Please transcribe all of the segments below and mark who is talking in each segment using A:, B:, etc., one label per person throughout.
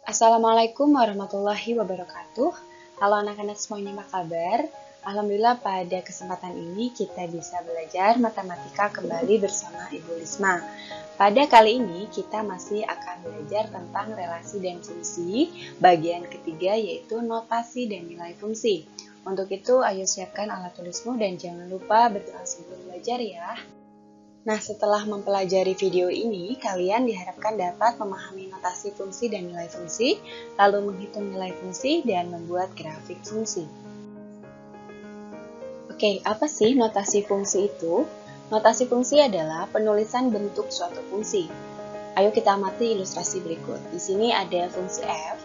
A: Assalamualaikum warahmatullahi wabarakatuh. Halo anak-anak semuanya, apa kabar? Alhamdulillah pada kesempatan ini kita bisa belajar matematika kembali bersama Ibu Lisma. Pada kali ini kita masih akan belajar tentang relasi dan fungsi, bagian ketiga yaitu notasi dan nilai fungsi. Untuk itu ayo siapkan alat tulismu dan jangan lupa berdoa sebelum belajar ya. Nah, setelah mempelajari video ini, kalian diharapkan dapat memahami notasi fungsi dan nilai fungsi, lalu menghitung nilai fungsi, dan membuat grafik fungsi. Oke, apa sih notasi fungsi itu? Notasi fungsi adalah penulisan bentuk suatu fungsi. Ayo kita amati ilustrasi berikut. Di sini ada fungsi f.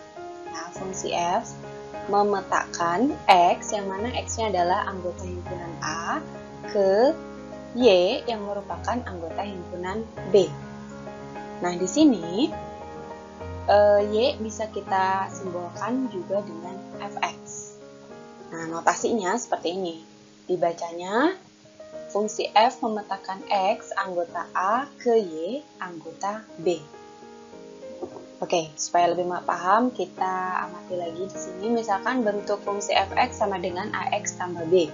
A: Nah, fungsi f memetakan x, yang mana x-nya adalah anggota himpunan A, ke Y yang merupakan anggota himpunan B. Nah, di sini Y bisa kita simbolkan juga dengan fx. Nah, notasinya seperti ini. Dibacanya, fungsi f memetakan x anggota A ke Y anggota B. Oke, supaya lebih paham, kita amati lagi di sini. Misalkan bentuk fungsi fx sama dengan ax tambah b.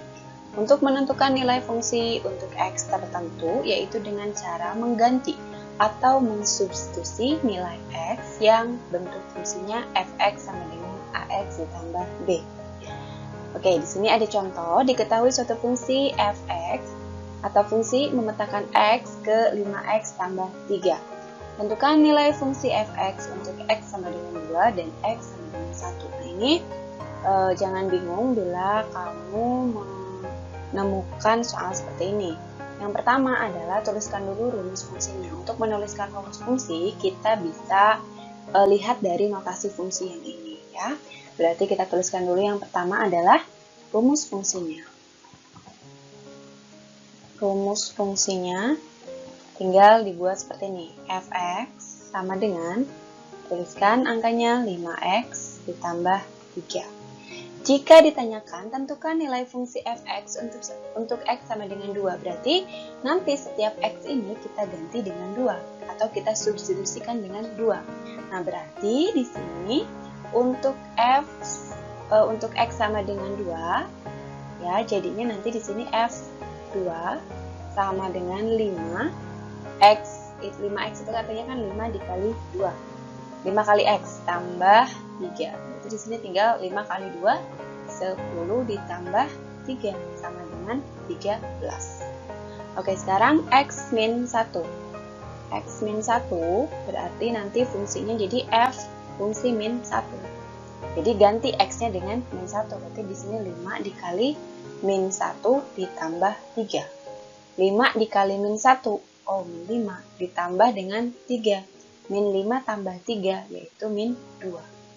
A: Untuk menentukan nilai fungsi untuk x tertentu, yaitu dengan cara mengganti atau mensubstitusi nilai x yang bentuk fungsinya fx sama dengan ax ditambah b. Oke, di sini ada contoh. Diketahui suatu fungsi fx atau fungsi memetakan x ke 5x tambah 3. Tentukan nilai fungsi fx untuk x sama dengan 2 dan x sama dengan 1. Nah, ini jangan bingung bila kamu menemukan soal seperti ini. Yang pertama adalah tuliskan dulu rumus fungsinya. Untuk menuliskan rumus fungsi, kita bisa lihat dari notasi fungsi yang ini ya. Berarti kita tuliskan dulu yang pertama adalah rumus fungsinya. Rumus fungsinya tinggal dibuat seperti ini. Fx sama dengan, tuliskan angkanya 5x ditambah 3. Jika ditanyakan, tentukan nilai fungsi fx untuk x sama dengan 2. Berarti nanti setiap x ini kita ganti dengan 2 atau kita substitusikan dengan 2. Nah, berarti di sini untuk untuk x sama dengan 2 ya, jadinya nanti di sini f2 sama dengan 5x. 5x itu katanya kan 5 dikali 2. 5 kali x tambah 3. Berarti di sini tinggal 5 kali 2, 10 ditambah 3 sama dengan 13. Oke, sekarang x min 1. X min 1 berarti nanti fungsinya jadi f fungsi min 1. Jadi ganti x-nya dengan min 1. Berarti di sini 5 dikali min 1 ditambah 3. 5 dikali min 1, min 5 ditambah dengan 3. Min 5 tambah 3 yaitu min 2.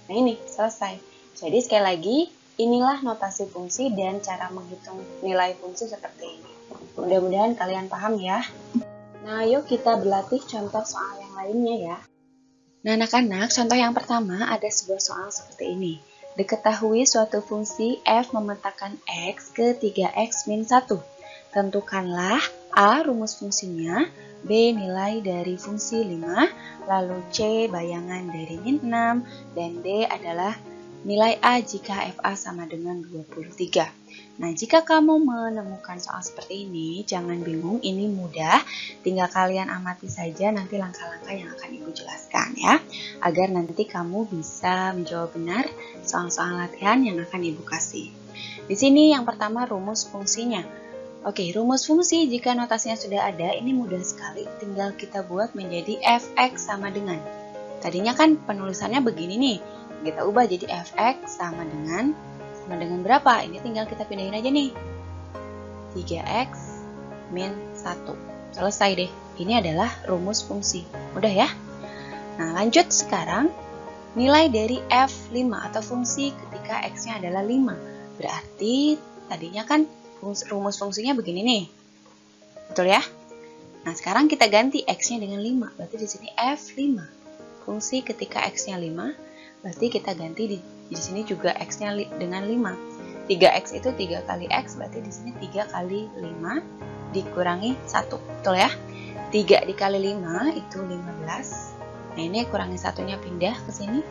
A: Nah, ini selesai. Jadi sekali lagi, inilah notasi fungsi dan cara menghitung nilai fungsi seperti ini. Mudah-mudahan kalian paham ya. Nah, yuk kita berlatih contoh soal yang lainnya ya. Nah, anak-anak, contoh yang pertama ada sebuah soal seperti ini. Diketahui suatu fungsi f memetakan x ke 3x min 1. Tentukanlah A rumus fungsinya, B nilai dari fungsi 5, lalu C bayangan dari min 6, dan D adalah nilai A jika FA sama dengan 23. Nah, jika kamu menemukan soal seperti ini, jangan bingung, ini mudah. Tinggal kalian amati saja nanti langkah-langkah yang akan Ibu jelaskan ya, agar nanti kamu bisa menjawab benar soal-soal latihan yang akan Ibu kasih. Di sini yang pertama rumus fungsinya. Oke, rumus fungsi jika notasinya sudah ada, ini mudah sekali. Tinggal kita buat menjadi fx sama dengan. Tadinya kan penulisannya begini nih. Kita ubah jadi fx sama dengan berapa? Ini tinggal kita pindahin aja nih. 3x min 1. Selesai deh. Ini adalah rumus fungsi. Mudah ya? Nah, lanjut sekarang. Nilai dari f5 atau fungsi ketika x-nya adalah 5. Berarti tadinya kan rumus fungsinya begini nih. Betul ya? Nah, sekarang kita ganti x-nya dengan 5. Berarti di sini f5. Fungsi ketika x-nya 5, berarti kita ganti di sini juga x-nya dengan 5. 3x itu 3 kali x, berarti di sini 3 kali 5 dikurangi 1. Betul ya? 3 dikali 5 itu 15. Nah, ini kurangi satunya pindah ke sini.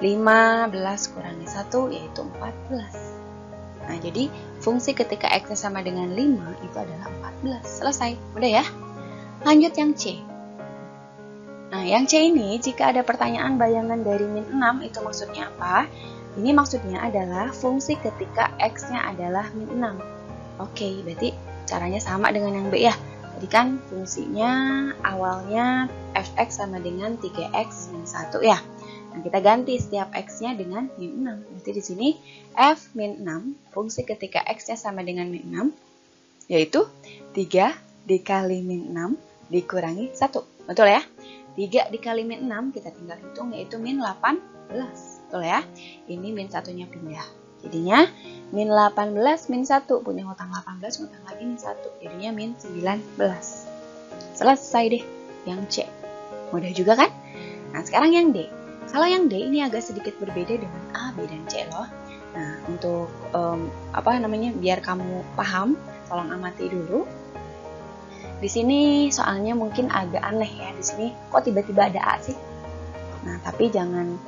A: 15 kurangi 1 yaitu 14. Nah, jadi fungsi ketika X sama dengan 5 itu adalah 14. Selesai, mudah ya? Lanjut yang C. Nah, yang C ini jika ada pertanyaan bayangan dari min 6 itu maksudnya apa? Ini maksudnya adalah fungsi ketika X-nya adalah min 6. Oke, berarti caranya sama dengan yang B ya. Tadi kan fungsinya awalnya fx sama dengan 3x min 1 ya. Nah, kita ganti setiap x-nya dengan min 6. Berarti di sini f min 6, fungsi ketika x-nya sama dengan min 6, yaitu 3 dikali min 6 dikurangi 1. Betul ya? 3 dikali min 6, kita tinggal hitung, yaitu min 18. Betul ya? Ini min 1-nya pindah. Jadinya min 18 min 1, punya hutang 18, hutang lagi min 1. Jadinya min 19. Selesai deh yang C. Mudah juga kan? Nah, sekarang yang D. Kalau yang D ini agak sedikit berbeda dengan A, B, dan C loh. Nah, untuk biar kamu paham, tolong amati dulu. Di sini soalnya mungkin agak aneh ya. Di sini kok tiba-tiba ada A sih? Nah, tapi jangan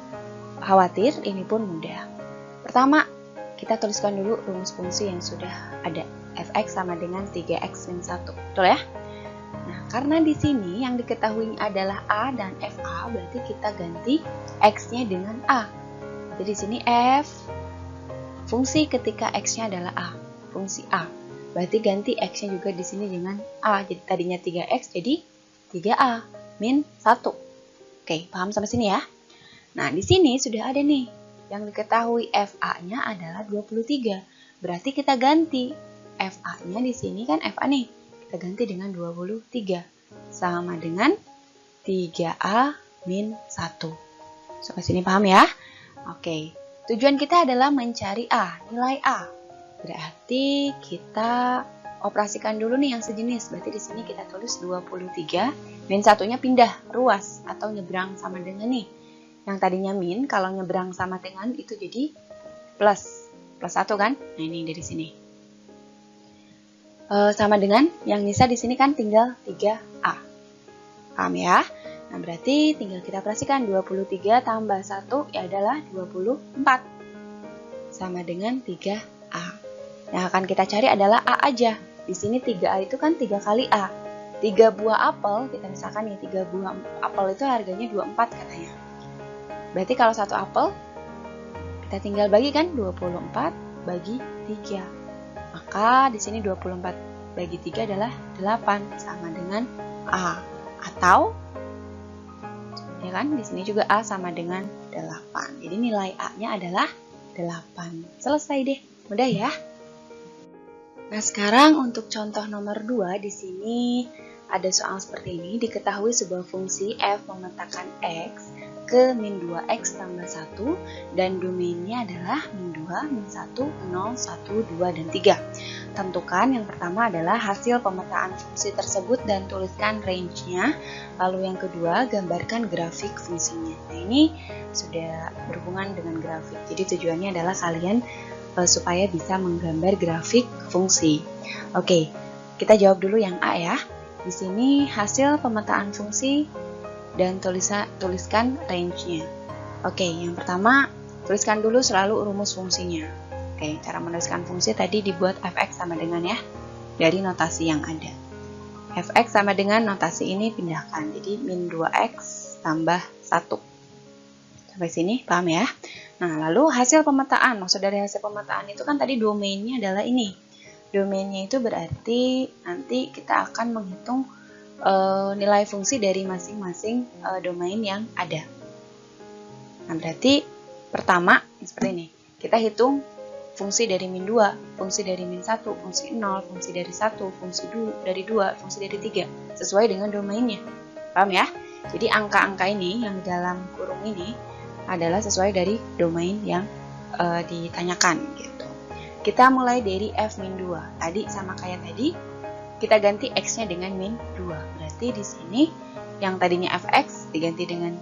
A: khawatir, ini pun mudah. Pertama, kita tuliskan dulu rumus fungsi yang sudah ada. Fx sama dengan 3x min 1. Betul ya? Nah, karena di sini yang diketahui adalah A dan FA, berarti kita ganti X-nya dengan A. Jadi di sini F, fungsi ketika X-nya adalah A, fungsi A. Berarti ganti X-nya juga di sini dengan A. Jadi tadinya 3X jadi 3A min 1. Oke, paham sampai sini ya? Nah, di sini sudah ada nih. Yang diketahui FA-nya adalah 23. Berarti kita ganti FA-nya di sini kan FA nih. Kita ganti dengan 23. Sama dengan 3A min 1. Sampai sini paham ya? Oke. Tujuan kita adalah mencari A, nilai A. Berarti kita operasikan dulu nih yang sejenis. Berarti di sini kita tulis 23. Min 1-nya pindah, ruas atau nyebrang sama dengan nih. Yang tadinya min, kalau nyebrang sama dengan itu jadi plus. Plus 1 kan? Nah, ini dari sini. Sama dengan yang nyisa di sini kan tinggal 3A. Paham ya? Nah, berarti tinggal kita operasikan 23 tambah 1 ya adalah 24. Sama dengan 3A. Yang akan kita cari adalah A aja. Di sini 3A itu kan 3 kali A. 3 buah apel, kita misalkan nih 3 buah apel itu harganya 24 katanya. Berarti kalau satu apel, kita tinggal bagi kan 24 bagi 3. Maka di sini 24 bagi 3 adalah 8 sama dengan A. Atau ya kan di sini juga A sama dengan 8. Jadi nilai A-nya adalah 8. Selesai deh. Mudah ya? Nah, sekarang untuk contoh nomor 2 di sini ada soal seperti ini. Diketahui sebuah fungsi f memetakan x ke min 2x tambah 1 dan domainnya adalah min 2, min 1, 0, 1, 2, dan 3. Tentukan yang pertama adalah hasil pemetaan fungsi tersebut dan tuliskan range-nya. Lalu yang kedua, gambarkan grafik fungsinya. Nah, ini sudah berhubungan dengan grafik. Jadi tujuannya adalah kalian supaya bisa menggambar grafik fungsi. Oke, kita jawab dulu yang A ya. Di sini hasil pemetaan fungsi dan tuliskan range-nya. Oke, yang pertama tuliskan dulu selalu rumus fungsinya. Oke, cara menuliskan fungsi tadi dibuat fx sama dengan ya, dari notasi yang ada. Fx sama dengan notasi ini pindahkan, jadi min 2x tambah 1. Sampai sini, paham ya? Nah, lalu hasil pemetaan, maksud dari hasil pemetaan itu kan tadi domainnya adalah ini. Domainnya itu berarti nanti kita akan menghitung nilai fungsi dari masing-masing domain yang ada. Nah, berarti pertama seperti ini. Kita hitung fungsi dari min 2, fungsi dari min 1, fungsi 0, fungsi dari 1, fungsi dari 2, fungsi dari 3, sesuai dengan domainnya. Paham ya? Jadi angka-angka ini yang dalam kurung ini adalah sesuai dari domain yang ditanyakan gitu. Kita mulai dari f min 2. Tadi sama kayak tadi, kita ganti x-nya dengan min 2. Berarti di sini yang tadinya fx diganti dengan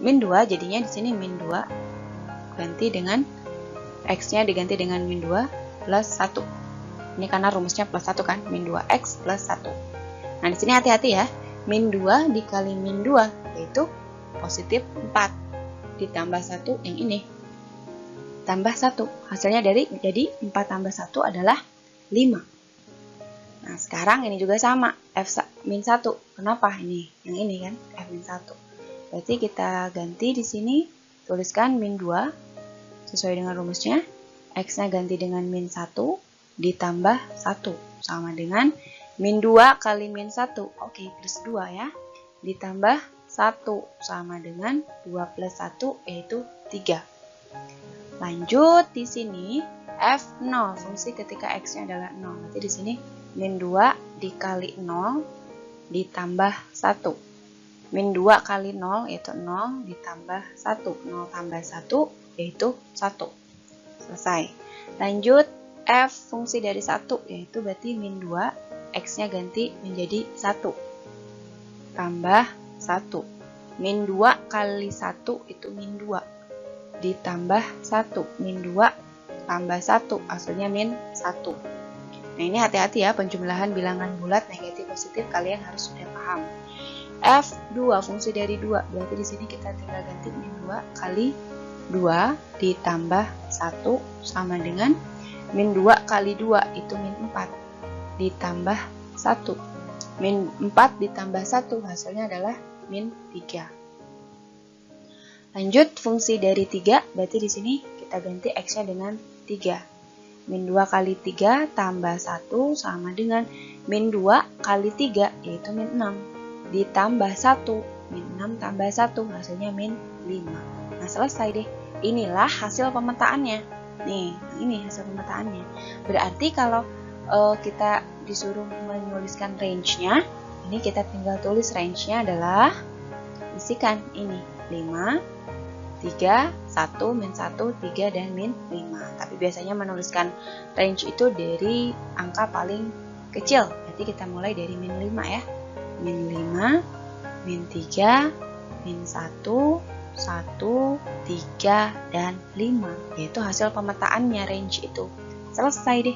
A: min 2, jadinya di sini min 2 ganti dengan x-nya diganti dengan min 2 plus 1. Ini karena rumusnya plus 1 kan, min 2x plus 1. Nah, di sini hati-hati ya. Min 2 dikali min 2 yaitu positif 4. ditambah 1 yang ini. Tambah 1. Hasilnya jadi 4 tambah 1 adalah 5. Nah, sekarang ini juga sama. F-1. Kenapa ini? Yang ini kan, F-1. Berarti kita ganti di sini, tuliskan min 2 sesuai dengan rumusnya. X-nya ganti dengan min 1 ditambah 1 sama dengan min 2 kali min 1. Oke, plus 2 ya. Ditambah 1 sama dengan 2 plus 1 yaitu 3. Lanjut di sini F0 fungsi ketika X-nya adalah 0. Berarti di sini min 2 dikali 0 ditambah 1. Min 2 kali 0 yaitu 0 ditambah 1. 0 tambah 1 yaitu 1. Selesai. Lanjut F fungsi dari 1 yaitu berarti min 2 X-nya ganti menjadi 1. Tambah 1. Min 2 kali 1 itu min 2. Ditambah 1. Min 2 tambah 1. Hasilnya min 1. Nah, ini hati-hati ya, penjumlahan bilangan bulat negatif positif kalian harus sudah paham. F2 fungsi dari 2. Berarti di sini kita tinggal ganti min 2 kali 2 ditambah 1 sama dengan min 2 kali 2 itu min 4 ditambah 1. Min 4 ditambah 1 hasilnya adalah min 3. Lanjut fungsi dari 3, berarti di sini kita ganti X-nya dengan 3. Min 2 kali 3 tambah 1 sama dengan min 2 kali 3 yaitu min 6 ditambah 1. Min 6 tambah 1 hasilnya min 5. Nah, selesai deh. Inilah hasil pemetaannya. Nih, ini hasil pemetaannya. Berarti kalau kita disuruh menuliskan range-nya, ini kita tinggal tulis range-nya adalah isikan ini 5, 3, 1, min 1, 3, dan min 5. Tapi biasanya menuliskan range itu dari angka paling kecil. Berarti kita mulai dari min 5 ya. Min 5, min 3, min 1, 1, 3, dan 5. Yaitu hasil pemetaannya range itu. Selesai deh.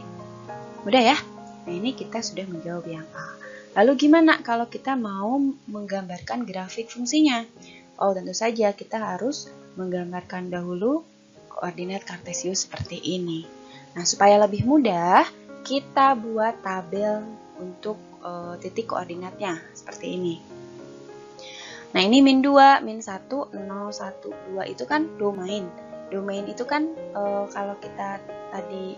A: Mudah ya? Nah, ini kita sudah menjawab yang A. Lalu gimana kalau kita mau menggambarkan grafik fungsinya? Oh, tentu saja kita harus menggambarkan dahulu koordinat kartesius seperti ini. Nah, supaya lebih mudah, kita buat tabel untuk titik koordinatnya seperti ini. Nah, ini min 2, min 1, 0, 1, 2 itu kan domain. Domain itu kan kalau kita tadi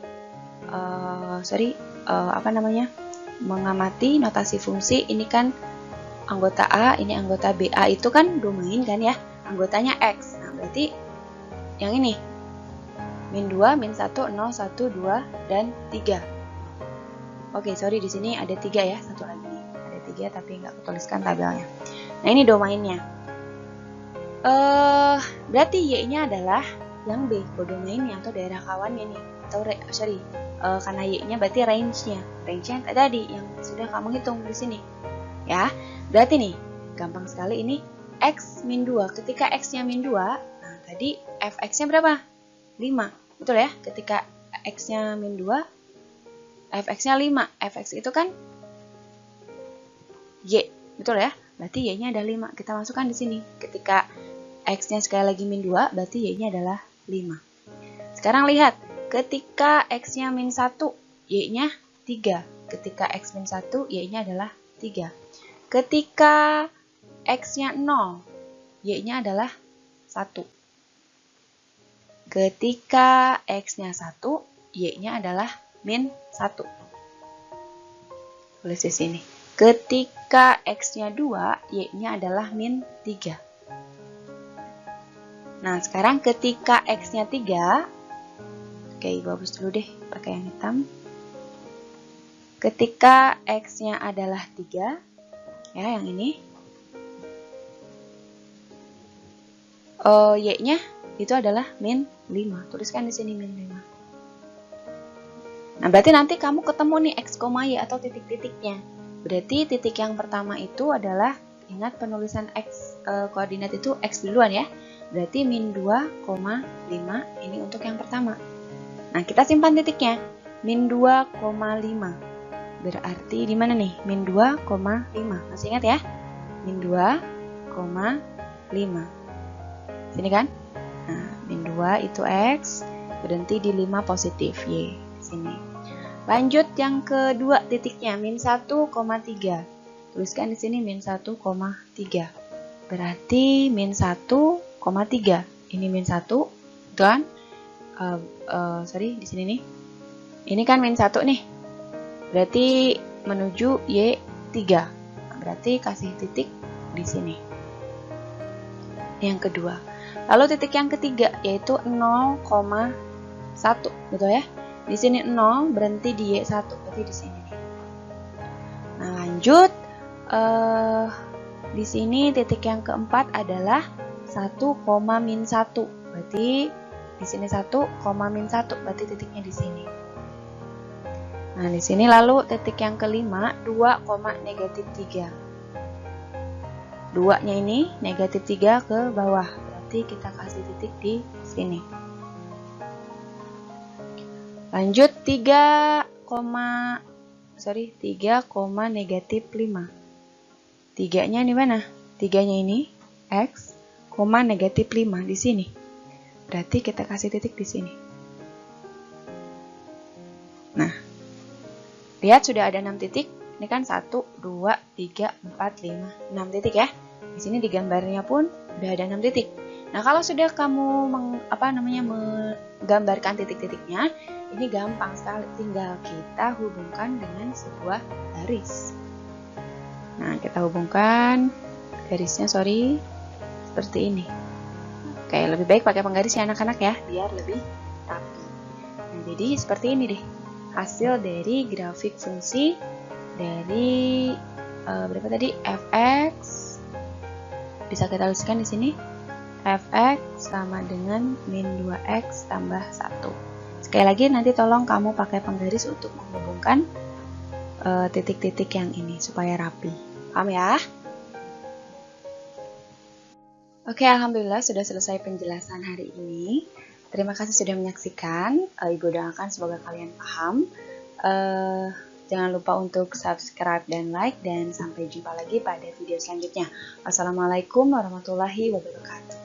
A: mengamati notasi fungsi, ini kan anggota A, ini anggota B. A itu kan domain kan ya, anggotanya X. Nah, berarti yang ini min 2, min 1, 0, 1, 2, dan 3. Oke, sorry di sini ada 3 ya, satu lagi nih. Ada 3 tapi nggak kutuliskan tabelnya. Nah, ini domainnya. Berarti Y-nya adalah yang B, kodomainnya atau daerah kawannya nih. Atau karena Y-nya berarti range-nya. Range-nya tadi yang sudah kamu hitung di sini. Ya, berarti nih, gampang sekali ini X min 2. Ketika X-nya min 2, nah tadi Fx-nya berapa? 5. Betul ya? Ketika X-nya min 2, Fx-nya 5. Fx itu kan Y. Betul ya? Berarti Y-nya ada 5. Kita masukkan di sini. Ketika X-nya sekali lagi min 2, berarti Y-nya adalah 5. Sekarang lihat. Ketika X-nya min 1, Y-nya 3. Ketika X min 1, Y-nya adalah 3. Ketika X-nya 0, Y-nya adalah 1. Ketika X-nya 1, Y-nya adalah min 1. Tulis di sini. Ketika X-nya 2, Y-nya adalah min 3. Nah, sekarang ketika X-nya 3, oke, bagus dulu deh pakai yang hitam. Ketika X-nya adalah 3, ya yang ini, Y-nya itu adalah min 5. Tuliskan di sini min 5. Nah, berarti nanti kamu ketemu nih X, Y atau titik-titiknya. Berarti titik yang pertama itu adalah, ingat penulisan X koordinat itu X duluan ya. Berarti min 2,5 ini untuk yang pertama. Nah, kita simpan titiknya. Min 2,5. Berarti di mana nih? Min 2,5. Masih ingat ya? Min 2,5. Sini kan? 2 itu X, berhenti di 5 positif Y di sini. Lanjut yang kedua titiknya, min 1,3. Tuliskan di sini min 1,3. Berarti min 1,3. Ini min 1, dan di sini nih. Ini kan min 1 nih. Berarti menuju Y3. Nah, berarti kasih titik di sini. Yang kedua. Lalu titik yang ketiga yaitu 0,1, betul ya? Di sini 0, berhenti di Y1, berarti di sini nih. Nah, lanjut di sini titik yang keempat adalah 1,-1. Berarti di sini 1,-1, berarti titiknya di sini. Nah, di sini lalu titik yang kelima 2,-3. 2-nya ini negatif 3 ke bawah. Berarti kita kasih titik di sini. Lanjut 3, negatif 5. 3-nya di mana? 3-nya ini X, negatif 5 di sini. Berarti kita kasih titik di sini. Nah, lihat sudah ada 6 titik. Ini kan 1, 2, 3, 4, 5, 6 titik ya. Di sini di gambarnya pun udah ada 6 titik. Nah, kalau sudah kamu menggambarkan titik-titiknya, ini gampang sekali. Tinggal kita hubungkan dengan sebuah garis. Nah, kita hubungkan garisnya, seperti ini. Oke, lebih baik pakai penggaris ya anak-anak ya, biar lebih rapi. Nah, jadi seperti ini deh hasil dari grafik fungsi dari berapa tadi? Fx. Bisa kita tuliskan di sini. Fx sama dengan min 2x tambah 1. Sekali lagi nanti tolong kamu pakai penggaris untuk menghubungkan titik-titik yang ini supaya rapi. Paham ya? Oke, alhamdulillah sudah selesai penjelasan hari ini. Terima kasih sudah menyaksikan. Ibu doakan semoga kalian paham. Jangan lupa untuk subscribe dan like, dan sampai jumpa lagi pada video selanjutnya. Wassalamualaikum warahmatullahi wabarakatuh.